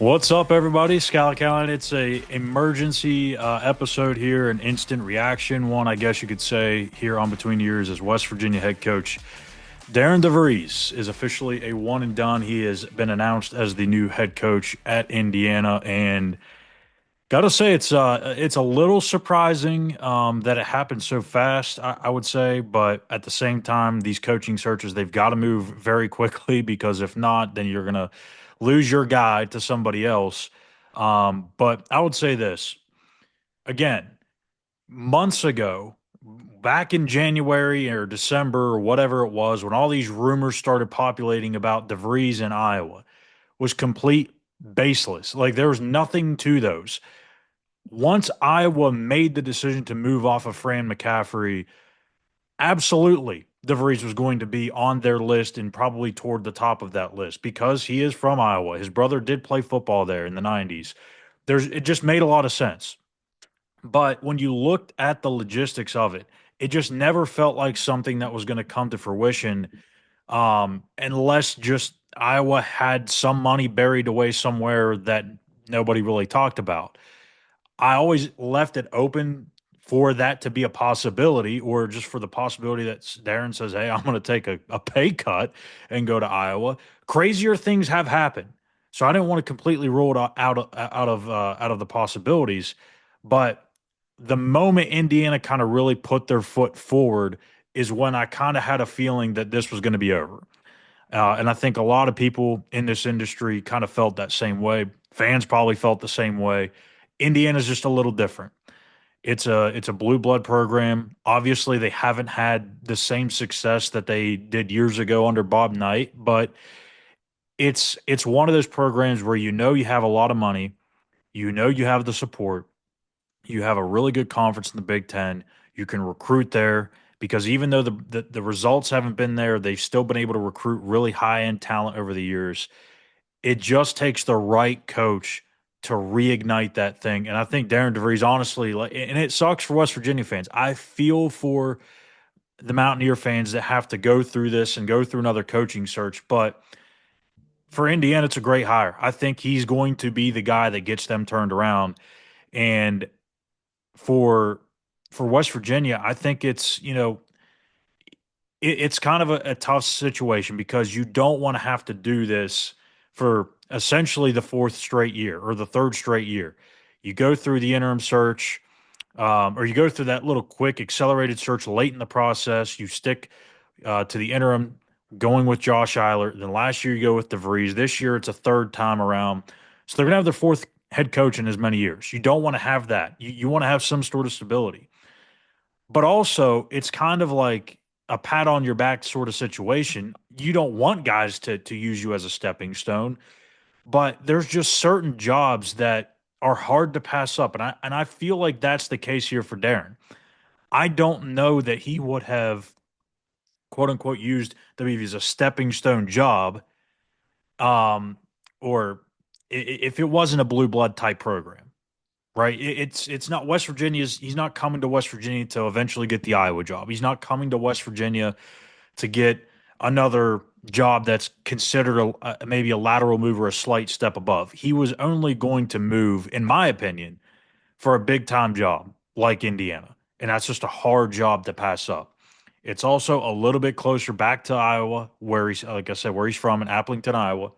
What's up, everybody? Schuyler Callihan. It's a emergency episode here, an instant reaction one, I guess you could say, here on Between The Eers as West Virginia head coach Darian DeVries is officially a one and done. He has been announced as the new head coach at Indiana, and gotta say it's a little surprising that it happened so fast. I would say, but at the same time, these coaching searches they've got to move very quickly because if not, then you're gonna lose your guy to somebody else. But I would say this again, months ago, back in January or December or whatever it was, when all these rumors started populating about DeVries in Iowa, was complete baseless. Like there was nothing to those. Once Iowa made the decision to move off of Fran McCaffrey, absolutely DeVries was going to be on their list and probably toward the top of that list because he is from Iowa. His brother did play football there in the 90s. It just made a lot of sense. But when you looked at the logistics of it, it just never felt like something that was going to come to fruition unless just Iowa had some money buried away somewhere that nobody really talked about. I always left it open for that to be a possibility, or just for the possibility that Darren says, "Hey, I'm going to take a pay cut and go to Iowa." Crazier things have happened, so I didn't want to completely rule it out of the possibilities. But the moment Indiana kind of really put their foot forward is when I kind of had a feeling that this was going to be over. And I think a lot of people in this industry kind of felt that same way. Fans probably felt the same way. Indiana's just a little different. It's a blue blood program. Obviously, they haven't had the same success that they did years ago under Bob Knight, but it's one of those programs where you know you have a lot of money, you know you have the support, you have a really good conference in the Big Ten, you can recruit there because even though the results haven't been there, they've still been able to recruit really high end talent over the years. It just takes the right coach to reignite that thing. And I think Darren DeVries, honestly, like, and it sucks for West Virginia fans. I feel for the Mountaineer fans that have to go through this and go through another coaching search. But for Indiana, it's a great hire. I think he's going to be the guy that gets them turned around. And for West Virginia, I think it's kind of a tough situation because you don't want to have to do this for essentially the fourth straight year or the third straight year. You go through the interim search, or you go through that little quick accelerated search late in the process. You stick to the interim, going with Josh Schuyler. Then last year you go with DeVries. This year it's a third time around. So they're going to have their fourth head coach in as many years. You don't want to have that. You want to have some sort of stability. But also, it's kind of like a pat on your back sort of situation. You don't want guys to use you as a stepping stone, but there's just certain jobs that are hard to pass up, and I feel like that's the case here for Darren. I don't know that he would have quote unquote used WV as a stepping stone job, um, or if it wasn't a blue blood type program. Right. It's not West Virginia's. He's not coming to West Virginia to eventually get the Iowa job. He's not coming to West Virginia to get another job that's considered maybe a lateral move or a slight step above. He was only going to move, in my opinion, for a big time job like Indiana, and that's just a hard job to pass up. It's also a little bit closer back to Iowa, where he's like I said, where he's from in Appleton, Iowa.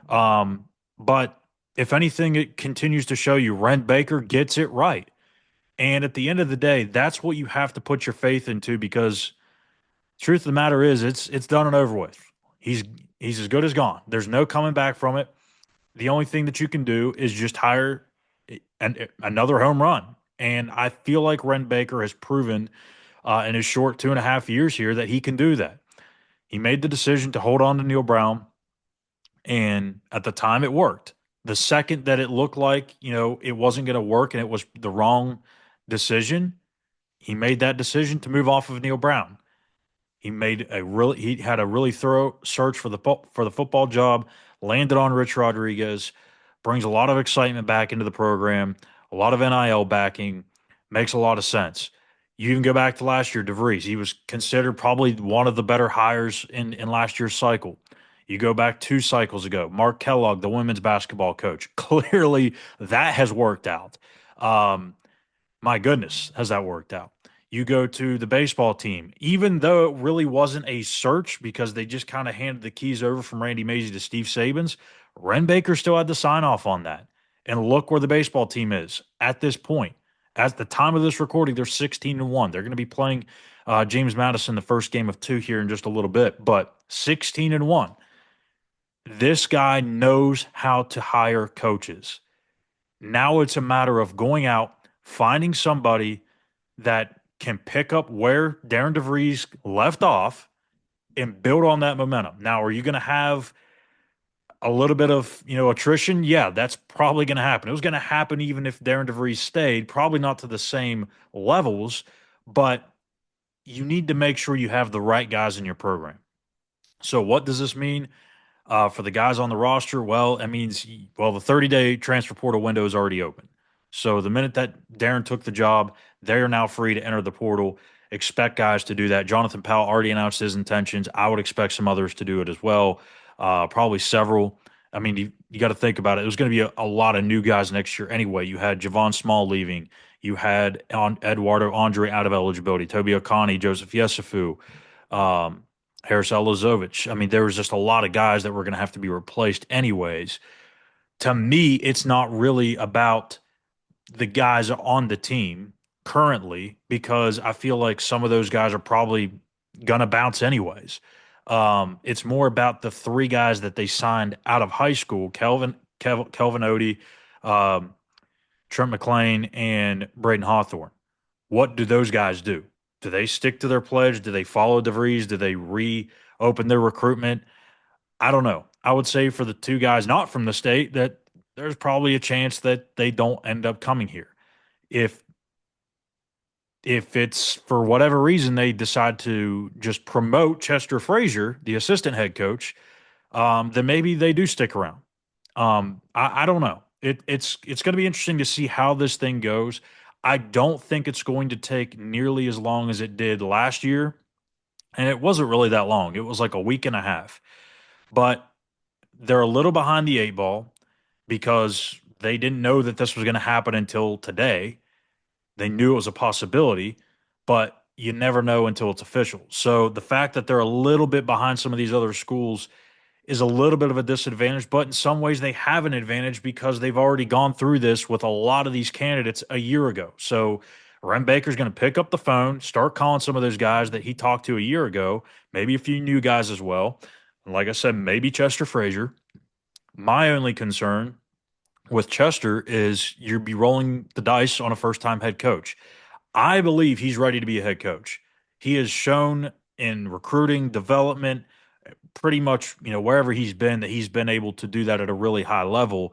But if anything, it continues to show you Ren Baker gets it right. And at the end of the day, that's what you have to put your faith into because truth of the matter is it's done and over with. He's he's as good as gone. There's no coming back from it. The only thing that you can do is just hire another home run. And I feel like Ren Baker has proven in his short 2.5 years here that he can do that. He made the decision to hold on to Neil Brown. And at the time, it worked. The second that it looked like, it wasn't going to work and it was the wrong decision, he made that decision to move off of Neil Brown. He had a really thorough search for the football job, landed on Rich Rodriguez, brings a lot of excitement back into the program, a lot of NIL backing, makes a lot of sense. You even go back to last year, DeVries. He was considered probably one of the better hires in last year's cycle. You go back 2 cycles ago, Mark Kellogg, the women's basketball coach. Clearly, that has worked out. Um, my goodness, has that worked out? You go to the baseball team, even though it really wasn't a search because they just kind of handed the keys over from Randy Mazey to Steve Sabins, Ren Baker still had to sign off on that. And look where the baseball team is at this point. At the time of this recording, they're 16-1. They're going to be playing James Madison the first game of 2 here in just a little bit, but 16-1. This guy knows how to hire coaches. Now it's a matter of going out, finding somebody that can pick up where Darian DeVries left off and build on that momentum. Now, are you going to have a little bit of attrition? Yeah, that's probably going to happen. It was going to happen even if Darian DeVries stayed, probably not to the same levels, but you need to make sure you have the right guys in your program. So, what does this mean? For the guys on the roster, well, it means, well, the 30-day transfer portal window is already open. So the minute that Darren took the job, they are now free to enter the portal. Expect guys to do that. Jonathan Powell already announced his intentions. I would expect some others to do it as well, probably several. I mean, you got to think about it. It was going to be a lot of new guys next year anyway. You had Javon Small leaving. You had Eduardo Andre out of eligibility, Toby Okani, Joseph Yesufu. Harris Elizovich. I mean, there was just a lot of guys that were going to have to be replaced anyways. To me, it's not really about the guys on the team currently because I feel like some of those guys are probably going to bounce anyways. It's more about the 3 guys that they signed out of high school: Kelvin Odie, um, Trent McClain, and Braden Hawthorne. What do those guys do? Do they stick to their pledge? Do they follow DeVries? Do they reopen their recruitment? I don't know. I would say for the 2 guys not from the state that there's probably a chance that they don't end up coming here. If it's for whatever reason they decide to just promote Chester Frazier, the assistant head coach, then maybe they do stick around. I don't know. It's going to be interesting to see how this thing goes. I don't think it's going to take nearly as long as it did last year, and it wasn't really that long. It was like a week and a half. But they're a little behind the 8 ball because they didn't know that this was going to happen until today. They knew it was a possibility, but you never know until it's official. So the fact that they're a little bit behind some of these other schools is a little bit of a disadvantage, but in some ways they have an advantage because they've already gone through this with a lot of these candidates a year ago. So Ren Baker's going to pick up the phone, start calling some of those guys that he talked to a year ago, maybe a few new guys as well. And like I said, maybe Chester Frazier. My only concern with Chester is you'd be rolling the dice on a first-time head coach. I believe he's ready to be a head coach. He has shown in recruiting, development, pretty much, wherever he's been, that he's been able to do that at a really high level.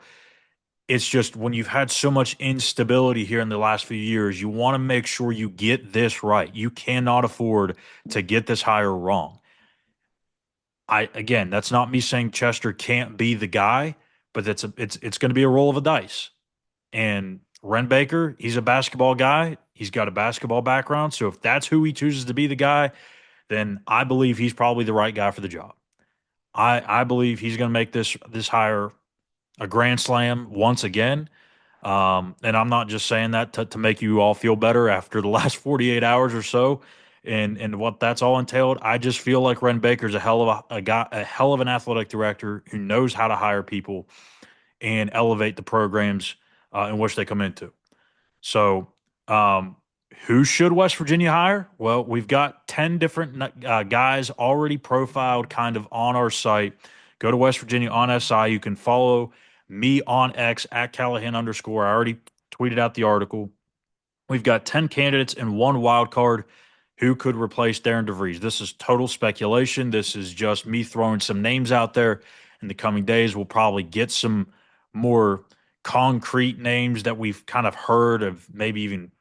It's just when you've had so much instability here in the last few years, you want to make sure you get this right. You cannot afford to get this hire wrong. Again, that's not me saying Chester can't be the guy, but it's going to be a roll of a dice. And Ren Baker, he's a basketball guy. He's got a basketball background. So if that's who he chooses to be the guy, then I believe he's probably the right guy for the job. I believe he's going to make this hire a grand slam once again. And I'm not just saying that to make you all feel better after the last 48 hours or so and what that's all entailed. I just feel like Ren Baker's a hell of a guy, a hell of an athletic director who knows how to hire people and elevate the programs in which they come into. So, who should West Virginia hire? Well, we've got 10 different guys already profiled kind of on our site. Go to West Virginia on SI. You can follow me on X at Callihan _. I already tweeted out the article. We've got 10 candidates and 1 wild card who could replace Darian DeVries. This is total speculation. This is just me throwing some names out there. In the coming days, we'll probably get some more concrete names that we've kind of heard of, maybe even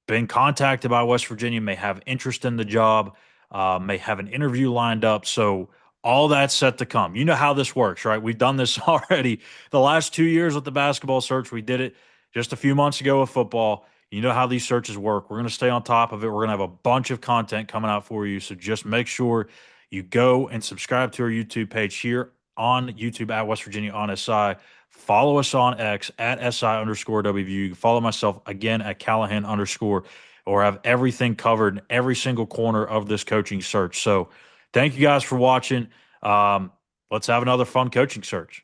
been contacted by West Virginia, may have interest in the job, may have an interview lined up. So all that's set to come. You know how this works, right? We've done this already the last 2 years with the basketball search. We did it just a few months ago with football. You know how these searches work. We're going to stay on top of it. We're going to have a bunch of content coming out for you. So just make sure you go and subscribe to our YouTube page here on YouTube at West Virginia on SI. Follow us on X at SI_WVU. You can follow myself again at Callahan_, or have everything covered in every single corner of this coaching search. So thank you guys for watching. Let's have another fun coaching search.